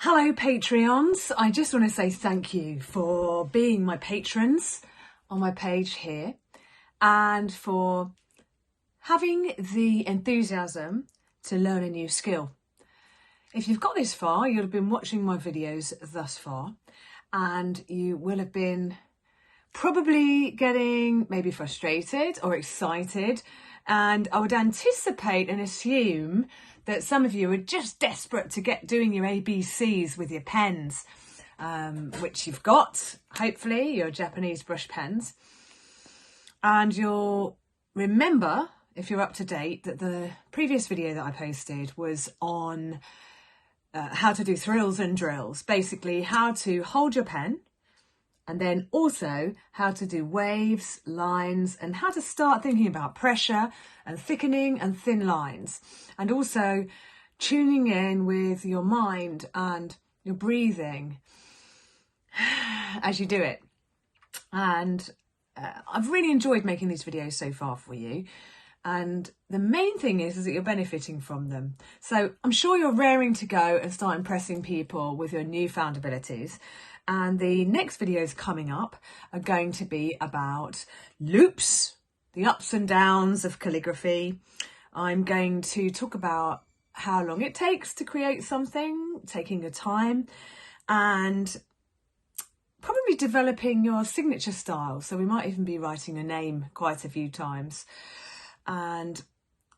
Hello Patreons, I just want to say thank you for being my patrons on my page here and for having the enthusiasm to learn a new skill. If you've got this far, you'll have been watching my videos thus far and you will have been probably getting maybe frustrated or excited, and I would anticipate and assume that some of you are just desperate to get doing your ABCs with your pens, which you've got, hopefully, your Japanese brush pens. And you'll remember, if you're up to date, that the previous video that I posted was on how to do thrills and drills, basically how to hold your pen, and then also how to do waves, lines, and how to start thinking about pressure and thickening and thin lines. And also tuning in with your mind and your breathing as you do it. And I've really enjoyed making these videos so far for you. And the main thing is that you're benefiting from them. So I'm sure you're raring to go and start impressing people with your newfound abilities. And the next videos coming up are going to be about loops, the ups and downs of calligraphy. I'm going to talk about how long it takes to create something, taking your time, and probably developing your signature style. So we might even be writing a name quite a few times. And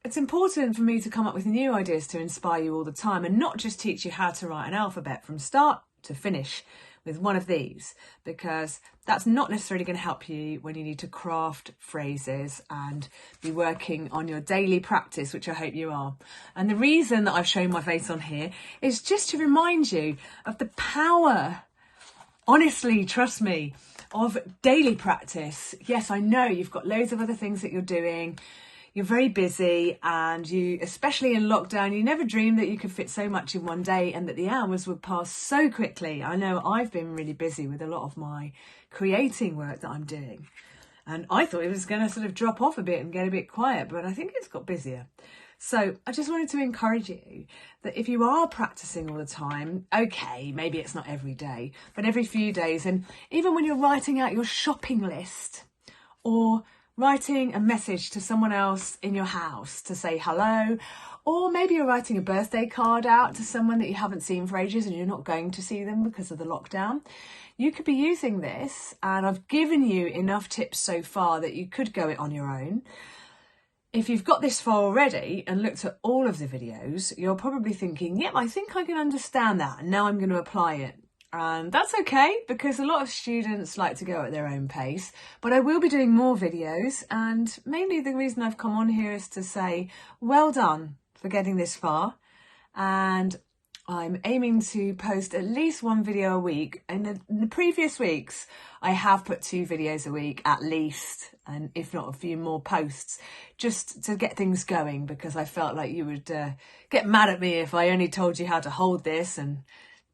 it's important for me to come up with new ideas to inspire you all the time and not just teach you how to write an alphabet from start to finish with one of these, because that's not necessarily going to help you when you need to craft phrases and be working on your daily practice, which I hope you are. And the reason that I've shown my face on here is just to remind you of the power, honestly, trust me, of daily practice. Yes, I know you've got loads of other things that you're doing. You're very busy, and you, especially in lockdown, you never dreamed that you could fit so much in one day and that the hours would pass so quickly. I know I've been really busy with a lot of my creating work that I'm doing. And I thought it was going to sort of drop off a bit and get a bit quiet, but I think it's got busier. So I just wanted to encourage you that if you are practicing all the time, okay, maybe it's not every day, but every few days, and even when you're writing out your shopping list or writing a message to someone else in your house to say hello, or maybe you're writing a birthday card out to someone that you haven't seen for ages and you're not going to see them because of the lockdown, you could be using this. And I've given you enough tips so far that you could go it on your own. If you've got this far already and looked at all of the videos, you're probably thinking, yep, I think I can understand that, and now I'm going to apply it. And that's okay, because a lot of students like to go at their own pace, but I will be doing more videos, and mainly the reason I've come on here is to say well done for getting this far. And I'm aiming to post at least one video a week. In the previous weeks, I have put 2 videos a week at least, and if not a few more posts, just to get things going, because I felt like you would get mad at me if I only told you how to hold this and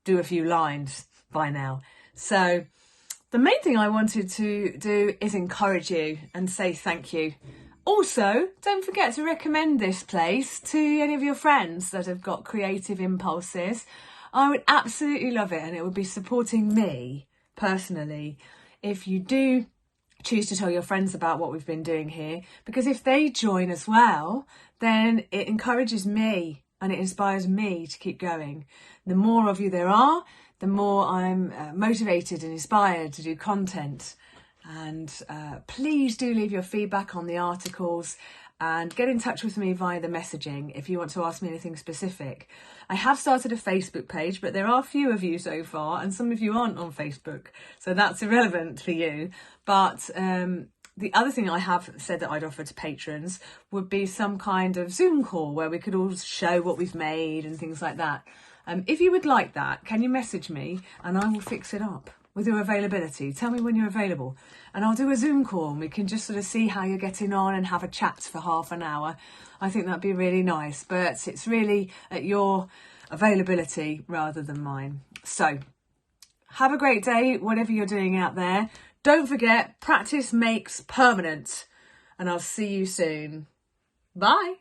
do a few lines by now. So the main thing I wanted to do is encourage you and say thank you. Also, don't forget to recommend this place to any of your friends that have got creative impulses. I would absolutely love it, and it would be supporting me personally if you do choose to tell your friends about what we've been doing here, because if they join as well, then it encourages me and it inspires me to keep going. The more of you there are, the more I'm motivated and inspired to do content. And please do leave your feedback on the articles and get in touch with me via the messaging if you want to ask me anything specific. I have started a Facebook page, but there are few of you so far, and some of you aren't on Facebook, so that's irrelevant for you. But the other thing I have said that I'd offer to patrons would be some kind of Zoom call where we could all show what we've made and things like that. If you would like that, can you message me and I will fix it up with your availability. Tell me when you're available and I'll do a Zoom call and we can just sort of see how you're getting on and have a chat for half an hour. I think that'd be really nice, but it's really at your availability rather than mine. So have a great day, whatever you're doing out there. Don't forget, practice makes permanent, and I'll see you soon. Bye.